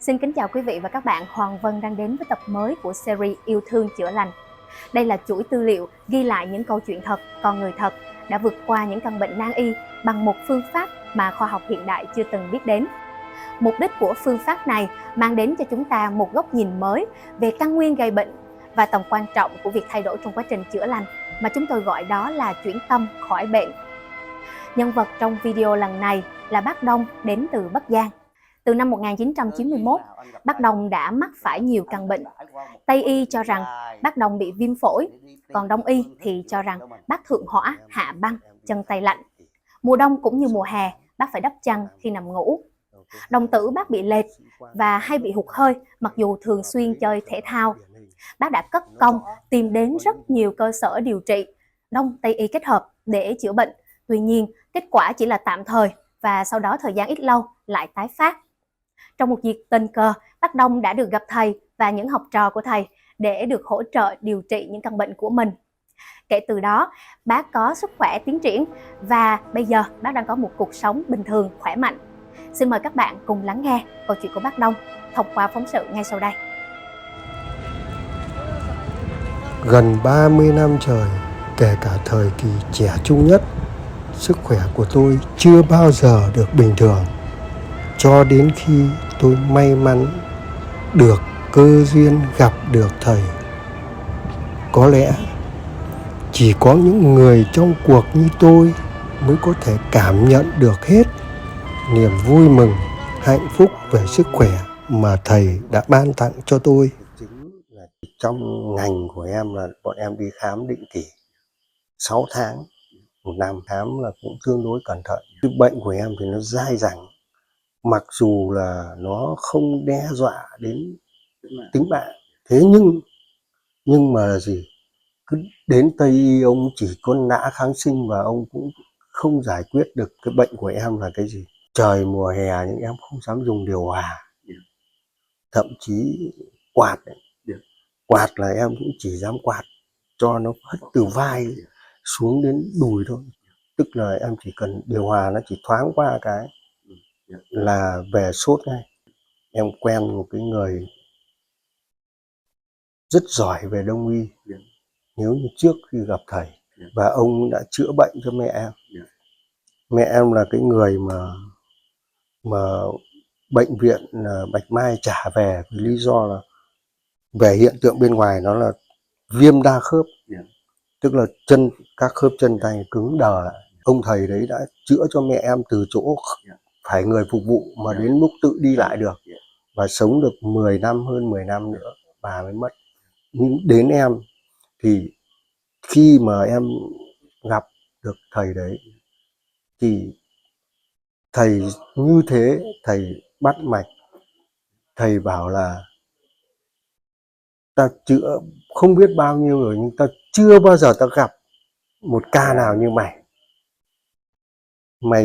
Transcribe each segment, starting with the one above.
Xin kính chào quý vị và các bạn. Hoàng Vân đang đến với tập mới của series Yêu thương chữa lành. Đây là chuỗi tư liệu ghi lại những câu chuyện thật, con người thật đã vượt qua những căn bệnh nan y bằng một phương pháp mà khoa học hiện đại chưa từng biết đến. Mục đích của phương pháp này mang đến cho chúng ta một góc nhìn mới về căn nguyên gây bệnh và tầm quan trọng của việc thay đổi trong quá trình chữa lành, mà chúng tôi gọi đó là chuyển tâm khỏi bệnh. Nhân vật trong video lần này là bác Đông đến từ Bắc Giang. Từ năm 1991, bác Đông đã mắc phải nhiều căn bệnh. Tây y cho rằng bác Đông bị viêm phổi, còn Đông y thì cho rằng bác thượng hỏa, hạ băng, chân tay lạnh. Mùa đông cũng như mùa hè, bác phải đắp chăn khi nằm ngủ. Đồng tử bác bị lệch và hay bị hụt hơi mặc dù thường xuyên chơi thể thao. Bác đã cất công tìm đến rất nhiều cơ sở điều trị Đông Tây y kết hợp để chữa bệnh. Tuy nhiên, kết quả chỉ là tạm thời và sau đó thời gian ít lâu lại tái phát. Trong một dịp tình cờ, bác Đông đã được gặp thầy và những học trò của thầy để được hỗ trợ điều trị những căn bệnh của mình. Kể từ đó, bác có sức khỏe tiến triển và bây giờ bác đang có một cuộc sống bình thường, khỏe mạnh. Xin mời các bạn cùng lắng nghe câu chuyện của bác Đông thông qua phóng sự ngay sau đây. Gần 30 năm trời, kể cả thời kỳ trẻ trung nhất, sức khỏe của tôi chưa bao giờ được bình thường. Cho đến khi tôi may mắn được cơ duyên gặp được thầy. Có lẽ chỉ có những người trong cuộc như tôi mới có thể cảm nhận được hết niềm vui mừng, hạnh phúc về sức khỏe mà thầy đã ban tặng cho tôi. Trong ngành của em là bọn em đi khám định kỳ 6 tháng, một năm, khám là cũng tương đối cẩn thận. Cái bệnh của em thì nó dai dẳng, mặc dù là nó không đe dọa đến tính mạng, thế nhưng mà là gì, cứ đến Tây y ông chỉ có nã kháng sinh và ông cũng không giải quyết được cái bệnh của em là cái gì. Trời mùa hè nhưng em không dám dùng điều hòa, thậm chí quạt là em cũng chỉ dám quạt cho nó hất từ vai xuống đến đùi thôi. Tức là em chỉ cần điều hòa nó chỉ thoáng qua cái là về sốt ngay. Em quen một cái người rất giỏi về đông y, nếu như trước khi gặp thầy, và ông đã chữa bệnh cho mẹ em. Mẹ em là cái người mà bệnh viện Bạch Mai trả về vì lý do là về hiện tượng bên ngoài nó là viêm đa khớp, tức là các khớp chân tay cứng đờ lại. Ông thầy đấy đã chữa cho mẹ em từ chỗ phải người phục vụ mà đến lúc tự đi lại được, và sống được 10 năm, hơn 10 năm nữa bà mới mất. Nhưng đến em thì khi mà em gặp được thầy đấy thì thầy như thế, thầy bắt mạch, thầy bảo là ta chữa không biết bao nhiêu rồi nhưng ta chưa bao giờ ta gặp một ca nào như mày. Mày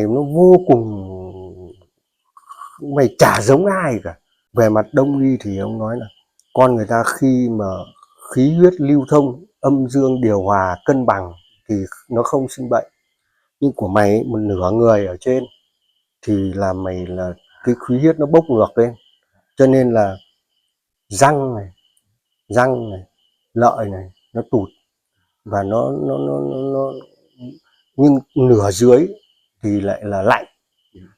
nó vô cùng, mày chả giống ai cả. Về mặt đông y thì ông nói là con người ta khi mà khí huyết lưu thông, âm dương điều hòa cân bằng thì nó không sinh bệnh. Nhưng của mày ấy, một nửa người ở trên thì là mày là cái khí huyết nó bốc ngược lên, cho nên là răng này, lợi này nó tụt, và nó nhưng nửa dưới thì lại là lạnh,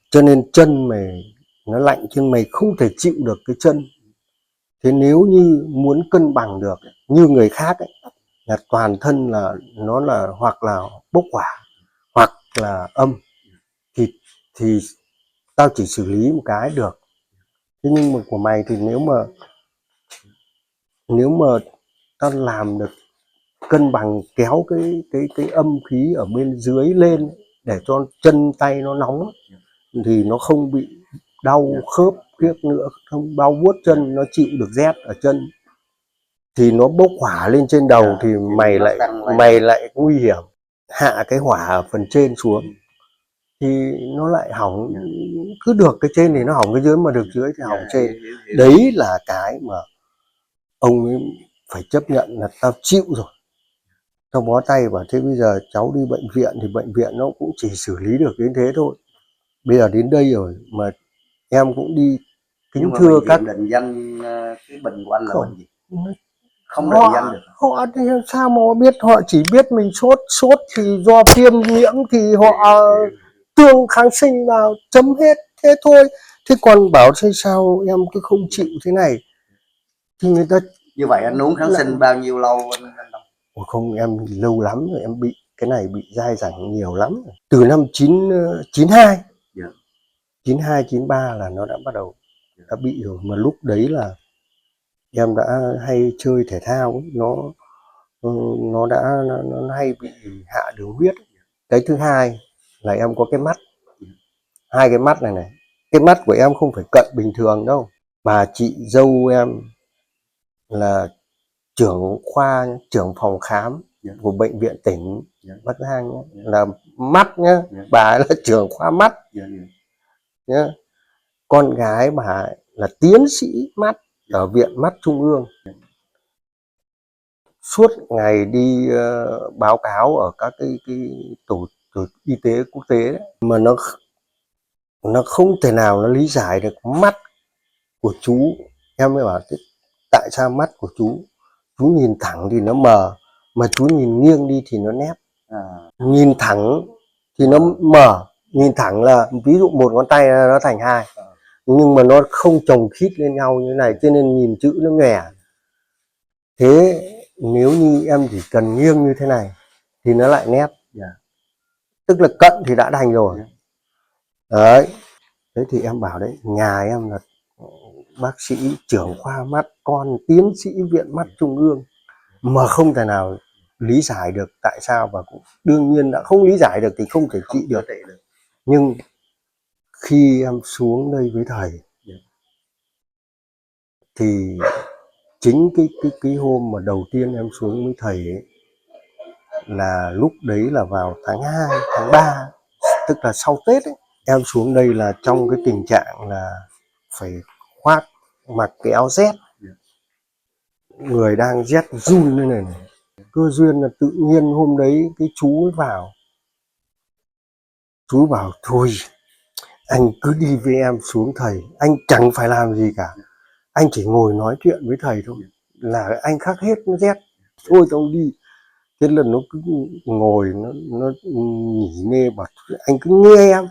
cho nên chân mày nó lạnh, nhưng mày không thể chịu được cái chân. Thế nếu như muốn cân bằng được như người khác ấy, là toàn thân là nó là hoặc là bốc hỏa hoặc là âm, thì tao chỉ xử lý một cái được. Thế nhưng mà của mày thì nếu mà tao làm được cân bằng, kéo cái âm khí ở bên dưới lên để cho chân tay nó nóng thì nó không bị đau khớp tiếc nữa, không đau buốt chân, nó chịu được rét ở chân. Thì nó bốc hỏa lên trên đầu thì mày lại nguy hiểm, hạ cái hỏa ở phần trên xuống thì nó lại hỏng. Cứ được cái trên thì nó hỏng cái dưới, mà được dưới thì hỏng trên. Đấy là cái mà ông ấy phải chấp nhận là tao chịu rồi, tao bó tay. Và thế bây giờ cháu đi bệnh viện thì bệnh viện nó cũng chỉ xử lý được đến thế thôi. Bây giờ đến đây rồi mà em cũng đi Kính Nhưng mà thưa bệnh các viện định danh cái bệnh của anh là Không. bệnh gì? Không định danh được. Họ thì sao mà họ biết, họ chỉ biết mình sốt thì do viêm nhiễm thì họ tương kháng sinh vào chấm hết thế thôi. Thế còn bảo thế sao em cứ không chịu thế này thì người ta Như vậy anh uống kháng sinh bao nhiêu lâu anh Long? Ôi không, em lâu lắm rồi, em bị cái này bị dai dẳng nhiều lắm rồi. Từ năm 92 92 93 là nó đã bắt đầu đã bị rồi, mà lúc đấy là em đã hay chơi thể thao ấy, nó đã nó hay bị hạ đường huyết. Cái thứ hai là em có cái mắt, hai cái mắt này, cái mắt của em không phải cận bình thường đâu. Bà chị dâu em là trưởng phòng khám của bệnh viện tỉnh Bắc Giang nhé, là mắt nhá, bà ấy là trưởng khoa mắt nhá. Con gái bà là tiến sĩ mắt ở viện mắt trung ương, suốt ngày đi báo cáo ở các cái tổ y tế quốc tế đấy. Mà nó không thể nào nó lý giải được mắt của chú. Em mới bảo tại sao mắt của chú nhìn thẳng thì nó mờ, mà chú nhìn nghiêng đi thì nó nét. Nhìn thẳng thì nó mờ, nhìn thẳng là ví dụ một ngón tay nó thành hai, nhưng mà nó không chồng khít lên nhau như thế này, cho nên nhìn chữ nó nhòe. Thế nếu như em chỉ cần nghiêng như thế này thì nó lại nét, tức là cận thì đã đành rồi. Đấy, thế thì em bảo đấy, nhà em là bác sĩ trưởng khoa mắt, con tiến sĩ viện mắt trung ương, mà không thể nào lý giải được tại sao, và cũng đương nhiên đã không lý giải được thì không thể trị được. Nhưng khi em xuống đây với thầy thì chính cái hôm mà đầu tiên em xuống với thầy ấy, là lúc đấy là vào tháng 2, tháng 3, tức là sau Tết ấy. Em xuống đây là trong cái tình trạng là phải mặc cái áo rét, người đang rét run như này. Cơ duyên là tự nhiên hôm đấy cái chú ấy vào, chú bảo thôi anh cứ đi với em xuống thầy, anh chẳng phải làm gì cả, anh chỉ ngồi nói chuyện với thầy thôi là anh khắc hết nó rét, thôi tao đi. Thế là nó cứ ngồi nó nghỉ ngơi, bảo anh cứ nghe em.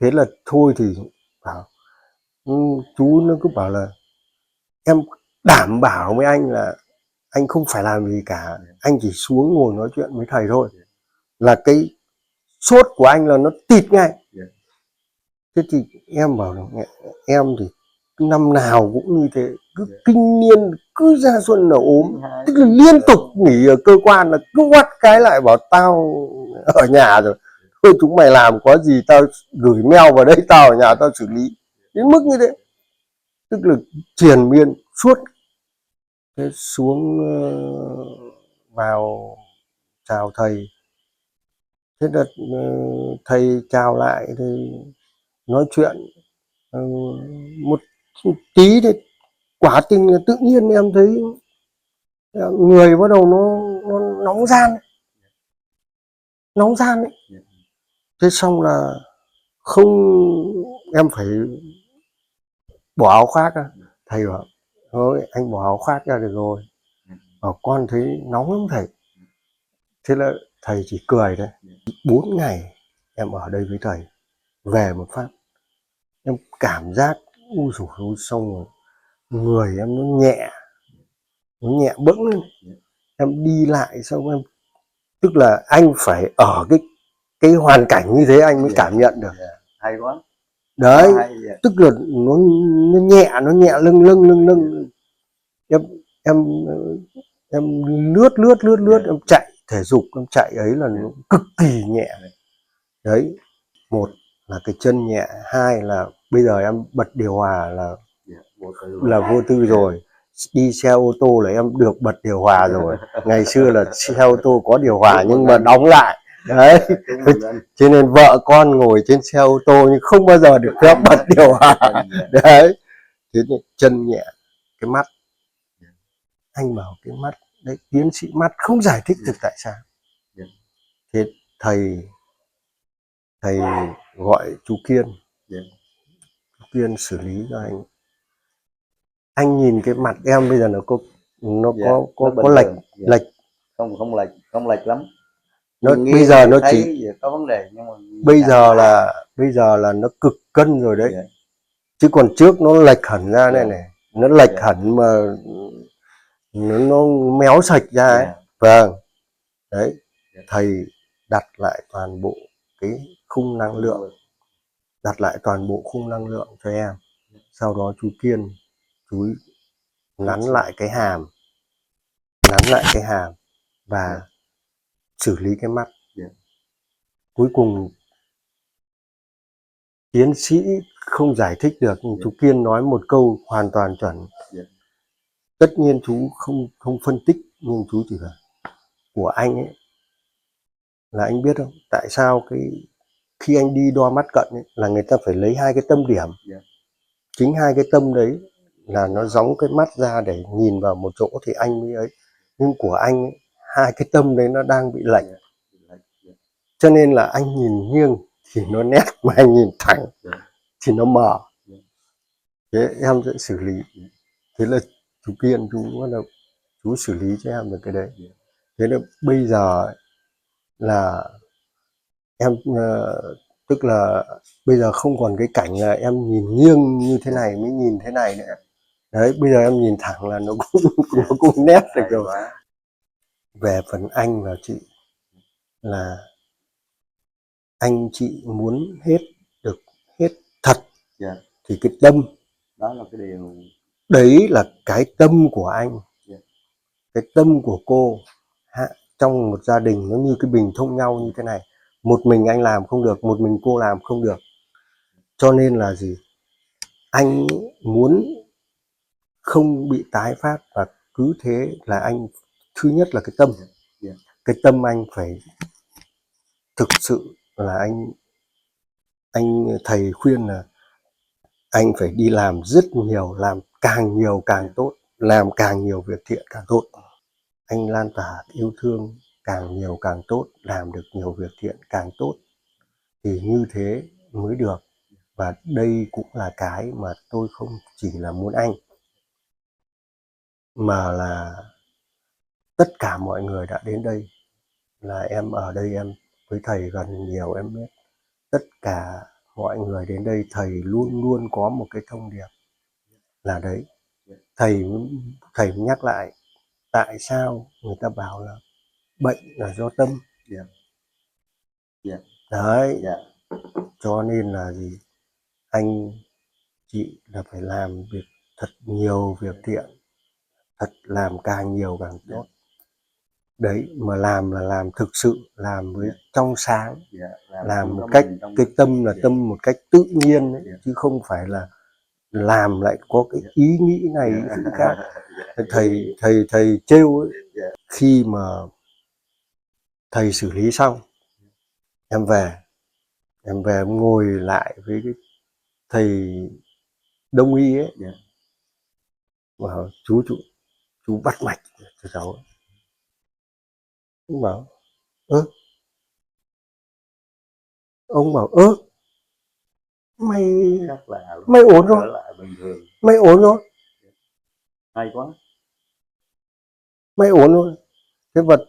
Thế là thôi thì bảo chú nó cứ bảo là em đảm bảo với anh là anh không phải làm gì cả, anh chỉ xuống ngồi nói chuyện với thầy thôi là cái sốt của anh là nó tịt ngay. Thế thì em bảo là em thì năm nào cũng như thế, cứ kinh niên cứ ra xuân là ốm, tức là liên tục nghỉ ở cơ quan là cứ quắt cái lại bảo tao ở nhà rồi, thôi chúng mày làm có gì tao gửi mail vào đây, tao ở nhà tao xử lý, đến mức như thế. Tức là triền miên suốt. Thế xuống vào chào thầy, thế là thầy chào lại thì nói chuyện một tí thì quả tình là tự nhiên em thấy người bắt đầu nó nóng gian ấy. Thế xong là không, em phải bỏ áo khoác ra. Thầy bảo thôi anh bỏ áo khoác ra được rồi, bảo con thấy nóng lắm thầy. Thế là thầy chỉ cười thôi. 4 ngày em ở đây với thầy, về một phát em cảm giác xong rồi người em nó nhẹ bẫng lên. Em đi lại xong em, tức là anh phải ở cái hoàn cảnh như thế anh mới cảm nhận được. Hay quá đấy, tức là nó nhẹ lưng. Em lướt em chạy thể dục, em chạy ấy là nó cực kỳ nhẹ. Đấy, một là cái chân nhẹ, hai là bây giờ em bật điều hòa là vô tư rồi. Đi xe ô tô là em được bật điều hòa rồi. Ngày xưa là xe ô tô có điều hòa nhưng mà đóng lại. Đấy, cho nên vợ con ngồi trên xe ô tô nhưng không bao giờ được phép bật điều hòa. Đấy, thế thì chân nhẹ. Cái mắt, anh bảo cái mắt đấy, tiến sĩ mắt không giải thích được tại sao. Thế thầy gọi chú Kiên. Kiên xử lý cho anh. Anh nhìn cái mặt em bây giờ nó có bình lệch thường. Dạ. lệch không lệch lắm. nó Mình bây giờ nó thấy chỉ có vấn đề, nhưng mà bây giờ là nó cực cân rồi đấy. Dạ. Chứ còn trước nó lệch hẳn ra này Dạ. này, nó lệch Dạ. hẳn mà nó méo sạch ra ấy. Dạ. Vâng, đấy. Dạ. Thầy đặt lại toàn bộ cái khung năng lượng, đặt lại toàn bộ khung năng lượng cho em. Sau đó chú Kiên, chú nắn lại cái hàm, và xử lý cái mắt. Cuối cùng tiến sĩ không giải thích được, nhưng chú Kiên nói một câu hoàn toàn chuẩn. Tất nhiên chú không phân tích, nhưng chú chỉ là của anh ấy là anh biết không, tại sao khi anh đi đo mắt cận ấy, là người ta phải lấy 2 cái tâm điểm. Chính 2 cái tâm đấy là nó gióng cái mắt ra để nhìn vào một chỗ thì anh mới ấy. Nhưng của anh ấy, 2 cái tâm đấy nó đang bị lệch, cho nên là anh nhìn nghiêng thì nó nét, mà anh nhìn thẳng thì nó mờ. Thế em sẽ xử lý. Thế là chú Kiên chú xử lý cho em được cái đấy. Thế là bây giờ là em tức là bây giờ không còn cái cảnh là em nhìn nghiêng như thế này mới nhìn thế này nữa. Đấy, bây giờ em nhìn thẳng là nó cũng nét được rồi. Về phần anh và chị là anh chị muốn được hết thật. Thì cái tâm đó là cái điều, đấy là cái tâm của anh. Cái tâm của cô trong một gia đình nó như cái bình thông nhau như thế này. Một mình anh làm không được, một mình cô làm không được. Cho nên là gì? Anh muốn không bị tái phát, và cứ thế là anh, thứ nhất là cái tâm. Cái tâm anh phải thực sự là anh thầy khuyên là anh phải đi làm rất nhiều, làm càng nhiều càng tốt, làm càng nhiều việc thiện càng tốt. Anh lan tỏa yêu thương càng nhiều càng tốt, làm được nhiều việc thiện càng tốt, thì như thế mới được. Và đây cũng là cái mà tôi không chỉ là muốn anh, mà là tất cả mọi người đã đến đây. Là em ở đây, em với thầy gần nhiều em biết, tất cả mọi người đến đây thầy luôn luôn có một cái thông điệp là đấy. Thầy nhắc lại tại sao người ta bảo là bệnh là do tâm. Đấy. Cho nên là gì, anh chị là phải làm việc thật nhiều việc thiện, thật làm càng nhiều càng tốt. Đấy, mà làm là làm thực sự, làm với trong sáng, làm một cách, cái tâm là tâm một cách tự nhiên ấy, chứ không phải là làm lại có cái ý nghĩ này ý nghĩ khác. Thầy trêu ấy, khi mà thầy xử lý xong, em về em ngồi lại với cái thầy đông y ấy, và chú bắt mạch cho cháu. Ông bảo ông bảo mày ổn rồi, mày ổn rồi, hay quá, mày ổn rồi. Thế vật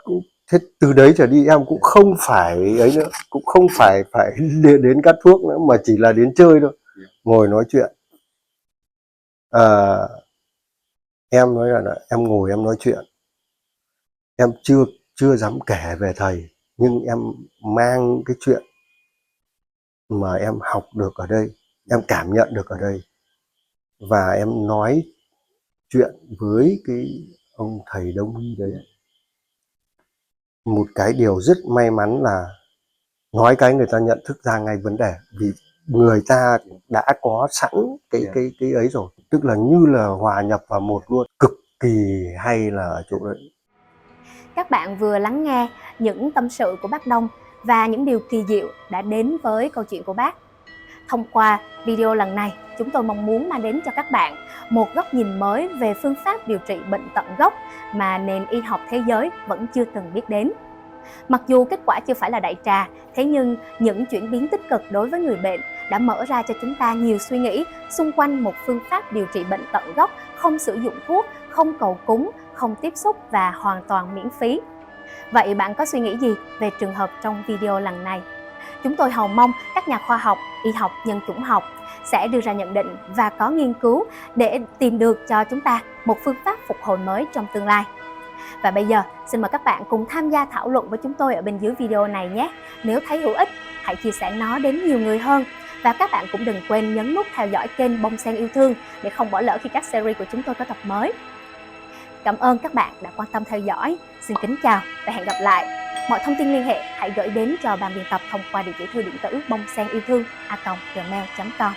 thế từ đấy trở đi em cũng không phải ấy nữa, cũng không phải đến cắt thuốc nữa, mà chỉ là đến chơi thôi, ngồi nói chuyện. Em nói là em ngồi em nói chuyện, em chưa dám kể về thầy, nhưng em mang cái chuyện mà em học được ở đây, em cảm nhận được ở đây, và em nói chuyện với cái ông thầy đông y đấy. Một cái điều rất may mắn là nói cái người ta nhận thức ra ngay vấn đề, vì người ta đã có sẵn cái ấy rồi, tức là như là hòa nhập vào một luôn, cực kỳ hay là ở chỗ đấy. Các bạn vừa lắng nghe những tâm sự của bác Đông và những điều kỳ diệu đã đến với câu chuyện của bác. Thông qua video lần này, chúng tôi mong muốn mang đến cho các bạn một góc nhìn mới về phương pháp điều trị bệnh tận gốc mà nền y học thế giới vẫn chưa từng biết đến. Mặc dù kết quả chưa phải là đại trà, thế nhưng những chuyển biến tích cực đối với người bệnh đã mở ra cho chúng ta nhiều suy nghĩ xung quanh một phương pháp điều trị bệnh tận gốc, không sử dụng thuốc, không cầu cúng, không tiếp xúc và hoàn toàn miễn phí. Vậy bạn có suy nghĩ gì về trường hợp trong video lần này? Chúng tôi hầu mong các nhà khoa học, y học, nhân chủng học sẽ đưa ra nhận định và có nghiên cứu để tìm được cho chúng ta một phương pháp phục hồi mới trong tương lai. Và bây giờ, xin mời các bạn cùng tham gia thảo luận với chúng tôi ở bên dưới video này nhé. Nếu thấy hữu ích, hãy chia sẻ nó đến nhiều người hơn. Và các bạn cũng đừng quên nhấn nút theo dõi kênh Bông Sen Yêu Thương để không bỏ lỡ khi các series của chúng tôi có tập mới. Cảm ơn các bạn đã quan tâm theo dõi. Xin kính chào và hẹn gặp lại. Mọi thông tin liên hệ hãy gửi đến cho ban biên tập thông qua địa chỉ thư điện tử bongsenilthương@gmail.com.